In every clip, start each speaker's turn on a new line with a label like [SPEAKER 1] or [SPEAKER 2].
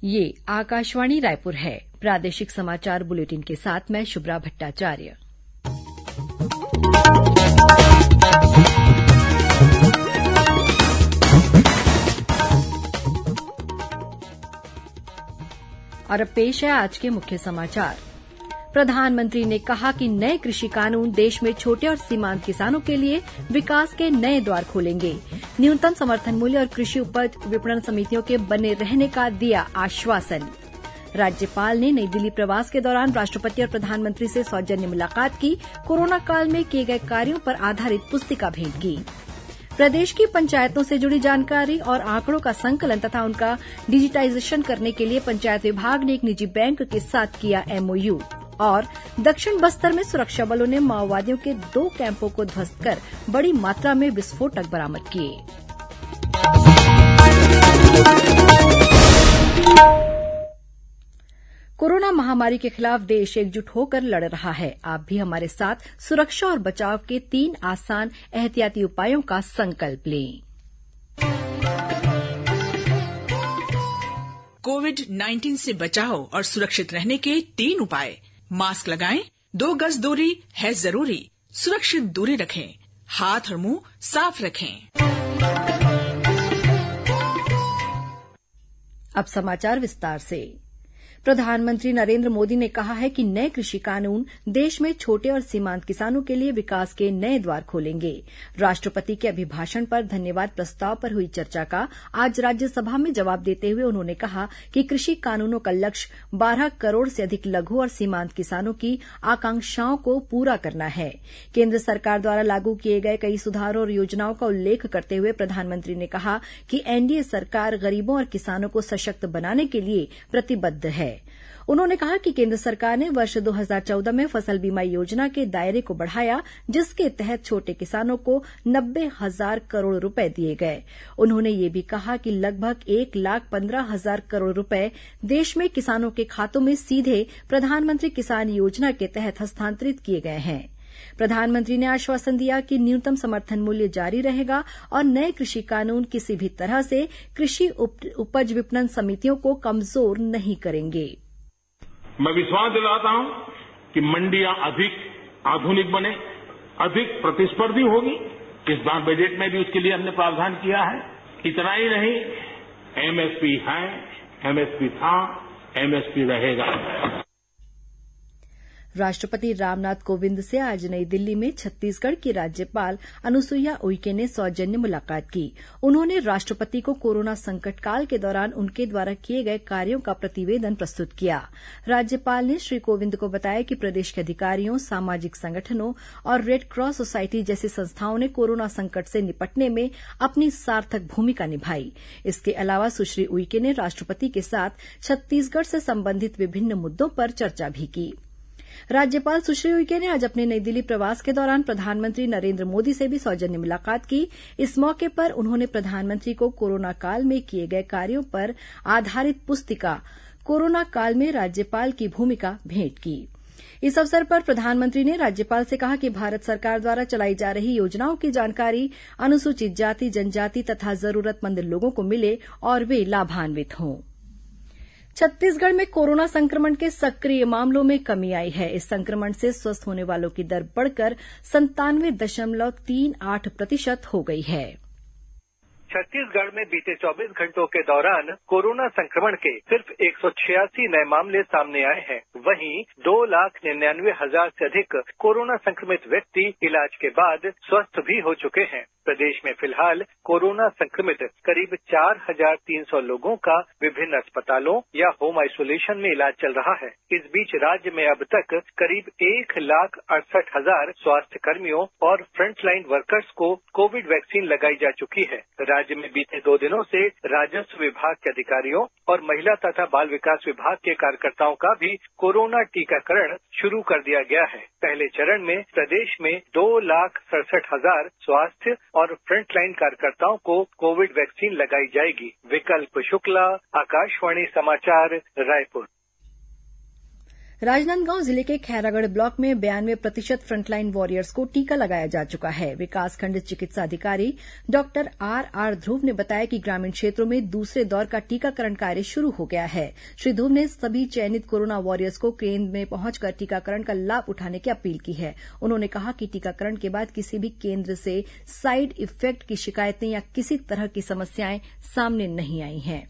[SPEAKER 1] ये आकाशवाणी रायपुर है। प्रादेशिक समाचार बुलेटिन के साथ मैं शुभ्रा भट्टाचार्य। और अब पेश है आज के मुख्य समाचार। प्रधानमंत्री ने कहा कि नए कृषि कानून देश में छोटे और सीमांत किसानों के लिए विकास के नए द्वार खोलेंगे। न्यूनतम समर्थन मूल्य और कृषि उपज विपणन समितियों के बने रहने का दिया आश्वासन। राज्यपाल ने नई दिल्ली प्रवास के दौरान राष्ट्रपति और प्रधानमंत्री से सौजन्य मुलाकात की। कोरोना काल में किए गए कार्यों पर आधारित पुस्तिका भेंट की। प्रदेश की पंचायतों से जुड़ी जानकारी और आंकड़ों का संकलन तथा उनका डिजिटाइजेशन करने के लिए पंचायत विभाग ने एक निजी बैंक के साथ किया एमओयू। और दक्षिण बस्तर में सुरक्षा बलों ने माओवादियों के 2 कैंपों को ध्वस्त कर बड़ी मात्रा में विस्फोटक बरामद किए। कोरोना महामारी के खिलाफ देश एकजुट होकर लड़ रहा है। आप भी हमारे साथ सुरक्षा और बचाव के 3 आसान एहतियाती उपायों का संकल्प लें।
[SPEAKER 2] कोविड-19 से बचाव और सुरक्षित रहने के 3 उपाय। मास्क लगाएं, 2 गज दूरी है जरूरी, सुरक्षित दूरी रखें, हाथ और मुंह साफ रखें।
[SPEAKER 1] अब समाचार विस्तार से। प्रधानमंत्री नरेंद्र मोदी ने कहा है कि नए कृषि कानून देश में छोटे और सीमांत किसानों के लिए विकास के नए द्वार खोलेंगे। राष्ट्रपति के अभिभाषण पर धन्यवाद प्रस्ताव पर हुई चर्चा का आज राज्यसभा में जवाब देते हुए उन्होंने कहा कि कृषि कानूनों का लक्ष्य 12 करोड़ से अधिक लघु और सीमांत किसानों की आकांक्षाओं को पूरा करना है। केंद्र सरकार द्वारा लागू किए गए कई सुधारों और योजनाओं का उल्लेख करते हुए प्रधानमंत्री ने कहा कि एनडीए सरकार गरीबों और किसानों को सशक्त बनाने के लिए प्रतिबद्ध है। उन्होंने कहा कि केंद्र सरकार ने वर्ष 2014 में फसल बीमा योजना के दायरे को बढ़ाया, जिसके तहत छोटे किसानों को 90,000 करोड़ रुपए दिए गए। उन्होंने ये भी कहा कि लगभग 1,15,000 करोड़ रुपए देश में किसानों के खातों में सीधे प्रधानमंत्री किसान योजना के तहत हस्तांतरित किए गए हैं। प्रधानमंत्री ने आश्वासन दिया कि न्यूनतम समर्थन मूल्य जारी रहेगा और नए कृषि कानून किसी भी तरह से कृषि उपज विपणन समितियों को कमजोर नहीं करेंगे।
[SPEAKER 3] मैं विश्वास दिलाता हूं कि मंडियां अधिक आधुनिक बने, अधिक प्रतिस्पर्धी होगी। इस बार बजट में भी उसके लिए हमने प्रावधान किया है। इतना ही नहीं, एमएसपी है, एमएसपी था, एमएसपी रहेगा।
[SPEAKER 1] राष्ट्रपति रामनाथ कोविंद से आज नई दिल्ली में छत्तीसगढ़ की राज्यपाल अनुसुईया उइके ने सौजन्य मुलाकात की। उन्होंने राष्ट्रपति को कोरोना संकट काल के दौरान उनके द्वारा किए गए कार्यों का प्रतिवेदन प्रस्तुत किया। राज्यपाल ने श्री कोविंद को बताया कि प्रदेश के अधिकारियों, सामाजिक संगठनों और रेड क्रॉस सोसाइटी जैसी संस्थाओं ने कोरोना संकट से निपटने में अपनी सार्थक भूमिका निभाई। इसके अलावा सुश्री उइके ने राष्ट्रपति के साथ छत्तीसगढ़ से संबंधित विभिन्न मुद्दों पर चर्चा भी की। राज्यपाल सुश्री उइके ने आज अपने नई दिल्ली प्रवास के दौरान प्रधानमंत्री नरेंद्र मोदी से भी सौजन्य मुलाकात की। इस मौके पर उन्होंने प्रधानमंत्री को कोरोना काल में किए गए कार्यों पर आधारित पुस्तिका कोरोना काल में राज्यपाल की भूमिका भेंट की। इस अवसर पर प्रधानमंत्री ने राज्यपाल से कहा कि भारत सरकार द्वारा चलाई जा रही योजनाओं की जानकारी अनुसूचित जाति, जनजाति तथा जरूरतमंद लोगों को मिले और वे लाभान्वित हों। छत्तीसगढ़ में कोरोना संक्रमण के सक्रिय मामलों में कमी आई है। इस संक्रमण से स्वस्थ होने वालों की दर बढ़कर 97.38% हो गई है।
[SPEAKER 4] छत्तीसगढ़ में बीते 24 घंटों के दौरान कोरोना संक्रमण के सिर्फ 186 नए मामले सामने आए हैं। वहीं 2,99,000 से अधिक कोरोना संक्रमित व्यक्ति इलाज के बाद स्वस्थ भी हो चुके हैं। प्रदेश में फिलहाल कोरोना संक्रमित करीब 4,300 लोगों का विभिन्न अस्पतालों या होम आइसोलेशन में इलाज चल रहा है। इस बीच राज्य में अब तक करीब 1,68,000 स्वास्थ्य कर्मियों और फ्रंटलाइन वर्कर्स को कोविड वैक्सीन लगाई जा चुकी है। राज्य में बीते 2 दिनों से राजस्व विभाग के अधिकारियों और महिला तथा बाल विकास विभाग के कार्यकर्ताओं का भी कोरोना टीकाकरण शुरू कर दिया गया है। पहले चरण में प्रदेश में 2,67,000 स्वास्थ्य और फ्रंटलाइन कार्यकर्ताओं को कोविड वैक्सीन लगाई जाएगी। विकल्प शुक्ला, आकाशवाणी समाचार, रायपुर।
[SPEAKER 1] राजनांदगांव जिले के खैरागढ़ ब्लॉक में 92% फ्रंटलाइन वॉरियर्स को टीका लगाया जा चुका है। विकासखंड चिकित्सा अधिकारी डॉक्टर आर ध्रुव ने बताया कि ग्रामीण क्षेत्रों में दूसरे दौर का टीकाकरण कार्य शुरू हो गया है। श्री ध्रुव ने सभी चयनित कोरोना वॉरियर्स को केंद्र में पहुंचकर टीकाकरण का लाभ उठाने की अपील की है। उन्होंने कहा कि टीकाकरण के बाद किसी भी केंद्र से साइड इफेक्ट की शिकायतें या किसी तरह की समस्याएं सामने नहीं आई हैं।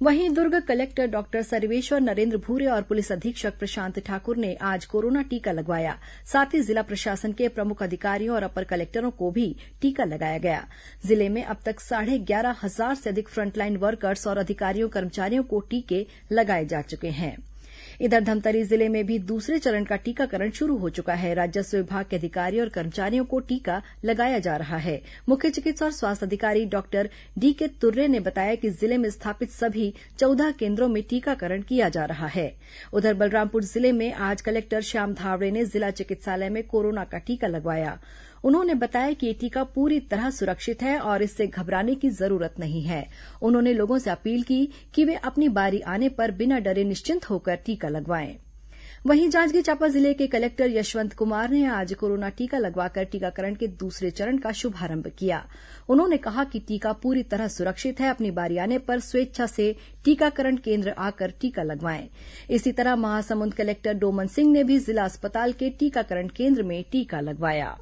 [SPEAKER 1] वहीं दुर्ग कलेक्टर डॉक्टर सर्वेश्वर नरेन्द्र भूरे और पुलिस अधीक्षक प्रशांत ठाकुर ने आज कोरोना टीका लगवाया। साथ ही जिला प्रशासन के प्रमुख अधिकारियों और अपर कलेक्टरों को भी टीका लगाया गया। जिले में अब तक 11,500 से अधिक फ्रंटलाइन वर्कर्स और अधिकारियों कर्मचारियों को टीके लगाए जा चुके हैं। इधर धमतरी जिले में भी दूसरे चरण का टीकाकरण शुरू हो चुका है। राजस्व विभाग के अधिकारियों और कर्मचारियों को टीका लगाया जा रहा है। मुख्य चिकित्सा और स्वास्थ्य अधिकारी डॉक्टर डीके तुर्रे ने बताया कि जिले में स्थापित सभी 14 केंद्रों में टीकाकरण किया जा रहा है। उधर बलरामपुर जिले में आज कलेक्टर श्याम धावड़े ने जिला चिकित्सालय में कोरोना का टीका लगवाया। उन्होंने बताया कि ये टीका पूरी तरह सुरक्षित है और इससे घबराने की जरूरत नहीं है। उन्होंने लोगों से अपील की कि वे अपनी बारी आने पर बिना डरे निश्चिंत होकर टीका लगवाएं। वहीं जांजगीर चांपा जिले के कलेक्टर यशवंत कुमार ने आज कोरोना टीका लगवाकर टीकाकरण के दूसरे चरण का शुभारंभ किया। उन्होंने कहा कि टीका पूरी तरह सुरक्षित है। अपनी बारी आने पर स्वेच्छा से टीकाकरण केंद्र आकर टीका लगवाएं। इसी तरह महासमुंद कलेक्टर डोमन सिंह ने भी जिला अस्पताल के टीकाकरण केंद्र में टीका लगवाया।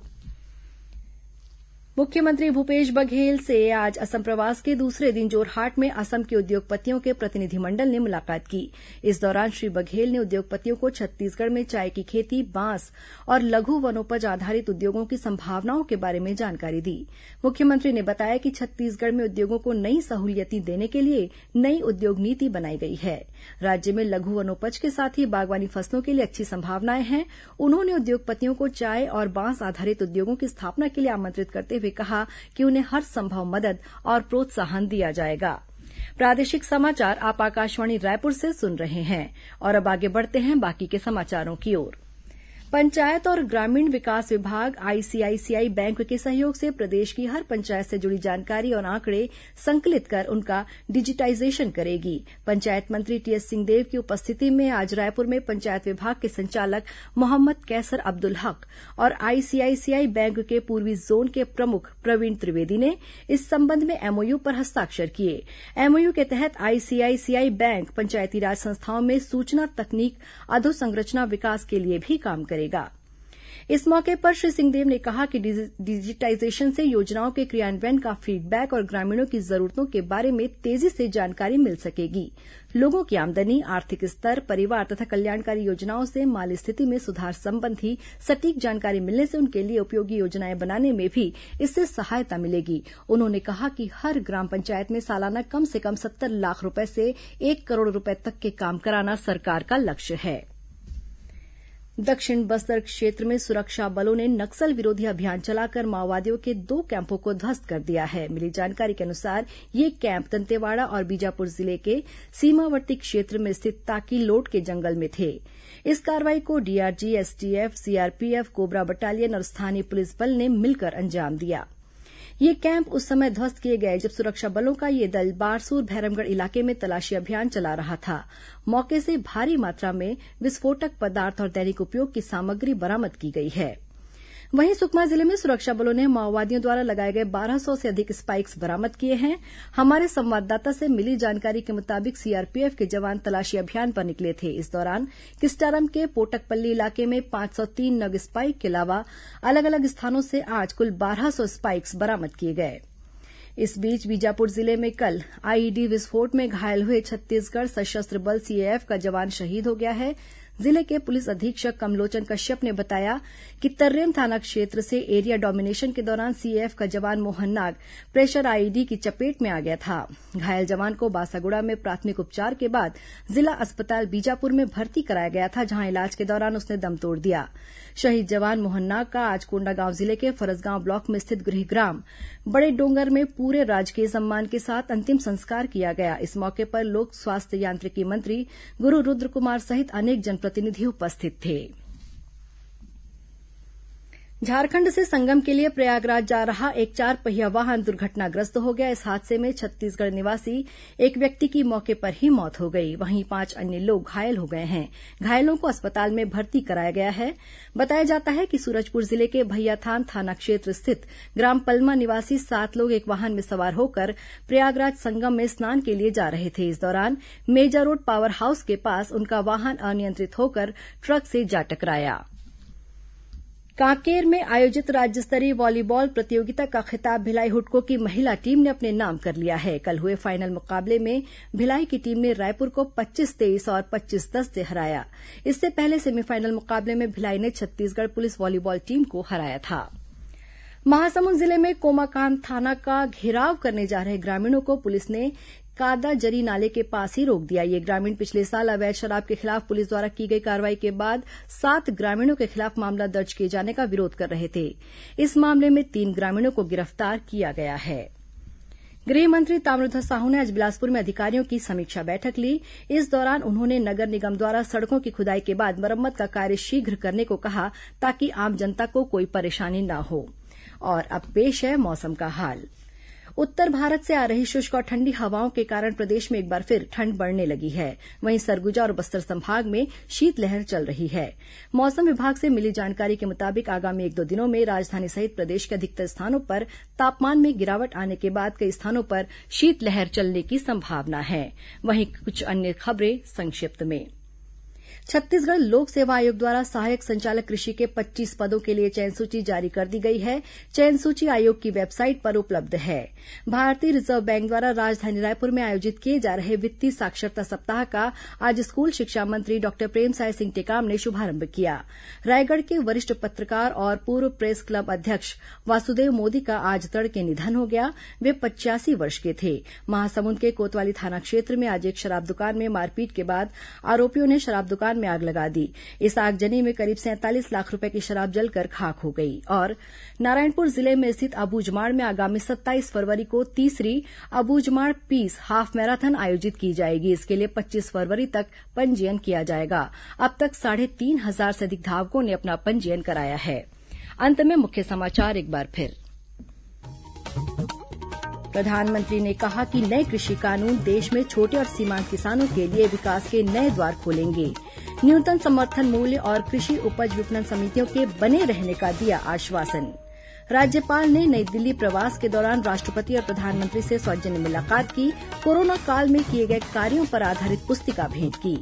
[SPEAKER 1] मुख्यमंत्री भूपेश बघेल से आज असम प्रवास के दूसरे दिन जोरहाट में असम के उद्योगपतियों के प्रतिनिधिमंडल ने मुलाकात की। इस दौरान श्री बघेल ने उद्योगपतियों को छत्तीसगढ़ में चाय की खेती, बांस और लघु वनोपज आधारित उद्योगों की संभावनाओं के बारे में जानकारी दी। मुख्यमंत्री ने बताया कि छत्तीसगढ़ में उद्योगों को नई सहूलियतें देने के लिए नई उद्योग नीति बनाई गई है। राज्य में लघु वनोपज के साथ ही बागवानी फसलों के लिए अच्छी संभावनाएं हैं। उन्होंने उद्योगपतियों को चाय और बांस आधारित उद्योगों की स्थापना के लिए आमंत्रित करते हुए कहा कि उन्हें हर संभव मदद और प्रोत्साहन दिया जाएगा। प्रादेशिक समाचार आप आकाशवाणी रायपुर से सुन रहे हैं और अब आगे बढ़ते हैं बाकी के समाचारों की ओर। पंचायत और ग्रामीण विकास विभाग आईसीआईसीआई बैंक के सहयोग से प्रदेश की हर पंचायत से जुड़ी जानकारी और आंकड़े संकलित कर उनका डिजिटाइजेशन करेगी। पंचायत मंत्री टीएस सिंहदेव की उपस्थिति में आज रायपुर में पंचायत विभाग के संचालक मोहम्मद कैसर अब्दुल हक और आईसीआईसीआई बैंक के पूर्वी जोन के प्रमुख प्रवीण त्रिवेदी ने इस संबंध में एमओयू पर हस्ताक्षर किए। एमओयू के तहत आईसीआईसीआई बैंक पंचायती राज संस्थाओं में सूचना तकनीक अधोसंरचना विकास के लिए भी काम करेगा। इस मौके पर श्री सिंहदेव ने कहा कि डिजिटाइजेशन से योजनाओं के क्रियान्वयन का फीडबैक और ग्रामीणों की जरूरतों के बारे में तेजी से जानकारी मिल सकेगी। लोगों की आमदनी, आर्थिक स्तर, परिवार तथा कल्याणकारी योजनाओं से माली स्थिति में सुधार संबंधी सटीक जानकारी मिलने से उनके लिए उपयोगी योजनाएं बनाने में भी इससे सहायता मिलेगी। उन्होंने कहा कि हर ग्राम पंचायत में सालाना कम से कम 70 लाख रुपए से 1 करोड़ रुपए तक के काम कराना सरकार का लक्ष्य है। दक्षिण बस्तर क्षेत्र में सुरक्षा बलों ने नक्सल विरोधी अभियान चलाकर माओवादियों के 2 कैंपों को ध्वस्त कर दिया है। मिली जानकारी के अनुसार ये कैंप दंतेवाड़ा और बीजापुर जिले के सीमावर्ती क्षेत्र में स्थित ताकीलोट के जंगल में थे। इस कार्रवाई को DRG, STF, CRPF, cobra battalion और स्थानीय पुलिस बल ने मिलकर अंजाम दिया। ये कैंप उस समय ध्वस्त किए गए जब सुरक्षा बलों का ये दल बारसूर भैरमगढ़ इलाके में तलाशी अभियान चला रहा था। मौके से भारी मात्रा में विस्फोटक पदार्थ और दैनिक उपयोग की सामग्री बरामद की गई है। वहीं सुकमा जिले में सुरक्षा बलों ने माओवादियों द्वारा लगाए गए 1200 से अधिक स्पाइक्स बरामद किए हैं। हमारे संवाददाता से मिली जानकारी के मुताबिक सीआरपीएफ के जवान तलाशी अभियान पर निकले थे। इस दौरान किस्टारम के पोटकपल्ली इलाके में 503 नग स्पाइक के अलावा अलग अलग स्थानों से आज कुल 1200 स्पाइक्स बरामद किए गए। इस बीच बीजापुर जिले में कल आईईडी विस्फोट में घायल हुए छत्तीसगढ़ सशस्त्र बल सीएएफ का जवान शहीद हो गया है। जिले के पुलिस अधीक्षक कमलोचन कश्यप ने बताया कि तर्रेम थाना क्षेत्र से एरिया डोमिनेशन के दौरान सीएएफ का जवान मोहन नाग प्रेशर आईईडी की चपेट में आ गया था। घायल जवान को बासागुड़ा में प्राथमिक उपचार के बाद जिला अस्पताल बीजापुर में भर्ती कराया गया था, जहां इलाज के दौरान उसने दम तोड़ दिया। शहीद जवान मोहन नाग का आज कोंडागांव जिले के फरसगांव ब्लॉक में स्थित गृहग्राम बड़े डोंगर में पूरे राजकीय सम्मान के साथ अंतिम संस्कार किया गया। इस मौके पर लोक स्वास्थ्य यांत्रिकी मंत्री गुरु रुद्र कुमार सहित अनेक जनप्रतिनिधि उपस्थित थे। झारखंड से संगम के लिए प्रयागराज जा रहा एक 4 पहिया वाहन दुर्घटनाग्रस्त हो गया। इस हादसे में छत्तीसगढ़ निवासी एक व्यक्ति की मौके पर ही मौत हो गई। वहीं 5 अन्य लोग घायल हो गए हैं। घायलों को अस्पताल में भर्ती कराया गया है। बताया जाता है कि सूरजपुर जिले के भैयाथान थाना क्षेत्र स्थित ग्राम पलमा निवासी 7 लोग एक वाहन में सवार होकर प्रयागराज संगम में स्नान के लिए जा रहे थे। इस दौरान मेजा रोड पावर हाउस के पास उनका वाहन अनियंत्रित होकर ट्रक से जा टकराया। कांकेर में आयोजित राज्य स्तरीय वॉलीबॉल प्रतियोगिता का खिताब भिलाई हुडको की महिला टीम ने अपने नाम कर लिया है। कल हुए फाइनल मुकाबले में भिलाई की टीम ने रायपुर को 25-23 और 25-10 से हराया। इससे पहले सेमीफाइनल मुकाबले में भिलाई ने छत्तीसगढ़ पुलिस वॉलीबॉल टीम को हराया था। महासमुंद जिले में कोमाकांत थाना का घेराव करने जा रहे ग्रामीणों को पुलिस ने कादाजरी नाले के पास ही रोक दिया। ये ग्रामीण पिछले साल अवैध शराब के खिलाफ पुलिस द्वारा की गई कार्रवाई के बाद 7 ग्रामीणों के खिलाफ मामला दर्ज किए जाने का विरोध कर रहे थे। इस मामले में 3 ग्रामीणों को गिरफ्तार किया गया है। गृह मंत्री ताम्रध्वज साहू ने आज बिलासपुर में अधिकारियों की समीक्षा बैठक ली। इस दौरान उन्होंने नगर निगम द्वारा सड़कों की खुदाई के बाद मरम्मत का कार्य शीघ्र करने को कहा ताकि आम जनता को कोई परेशानी न हो। और अब पेश है मौसम का हाल। उत्तर भारत से आ रही शुष्क और ठंडी हवाओं के कारण प्रदेश में एक बार फिर ठंड बढ़ने लगी है। वहीं सरगुजा और बस्तर संभाग में शीतलहर चल रही है। मौसम विभाग से मिली जानकारी के मुताबिक आगामी 1-2 दिनों में राजधानी सहित प्रदेश के अधिकतर स्थानों पर तापमान में गिरावट आने के बाद कई स्थानों पर शीतलहर चलने की संभावना है। वहीं कुछ अन्य खबरें संक्षिप्त में। छत्तीसगढ़ लोक सेवा आयोग द्वारा सहायक संचालक कृषि के 25 पदों के लिए चयन सूची जारी कर दी गई है। चयन सूची आयोग की वेबसाइट पर उपलब्ध है। भारतीय रिजर्व बैंक द्वारा राजधानी रायपुर में आयोजित किए जा रहे वित्तीय साक्षरता सप्ताह का आज स्कूल शिक्षा मंत्री डॉक्टर प्रेमसाय सिंह टेकाम ने शुभारंभ किया। रायगढ़ के वरिष्ठ पत्रकार और पूर्व प्रेस क्लब अध्यक्ष वासुदेव मोदी का आज तड़के निधन हो गया। वे 85 वर्ष के थे। महासमुंद के कोतवाली थाना क्षेत्र में आज एक शराब दुकान में मारपीट के बाद आरोपियों ने शराब दुकान में आग लगा दी। इस आगजनी में करीब 47 लाख रुपए की शराब जलकर खाक हो गई। और नारायणपुर जिले में स्थित अबूझमाड़ में आगामी 27 फरवरी को तीसरी अबूझमाड़ पीस हाफ मैराथन आयोजित की जाएगी। इसके लिए 25 फरवरी तक पंजीयन किया जाएगा। अब तक 3,500 से अधिक धावकों ने अपना पंजीयन कराया है। अंत में मुख्य समाचार एक बार फिर। प्रधानमंत्री ने कहा कि नए कृषि कानून देश में छोटे और सीमांत किसानों के लिए विकास के नए द्वार खोलेंगे। न्यूनतम समर्थन मूल्य और कृषि उपज विपणन समितियों के बने रहने का दिया आश्वासन। राज्यपाल ने नई दिल्ली प्रवास के दौरान राष्ट्रपति और प्रधानमंत्री से सौजन्य मुलाकात की। कोरोना काल में किए गए कार्यों पर आधारित पुस्तिका भेंट की।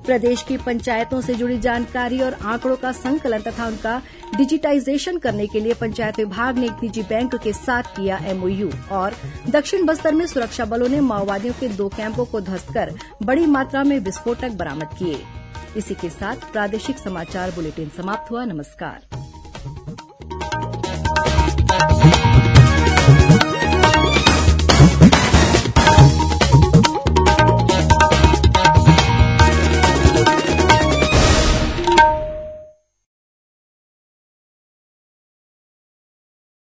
[SPEAKER 1] प्रदेश की पंचायतों से जुड़ी जानकारी और आंकड़ों का संकलन तथा उनका डिजिटाइजेशन करने के लिए पंचायत विभाग ने एक निजी बैंक के साथ किया MOU। और दक्षिण बस्तर में सुरक्षा बलों ने माओवादियों के 2 कैंपों को ध्वस्त कर बड़ी मात्रा में विस्फोटक बरामद किए। इसी के साथ प्रादेशिक समाचार बुलेटिन समाप्त हुआ। नमस्कार।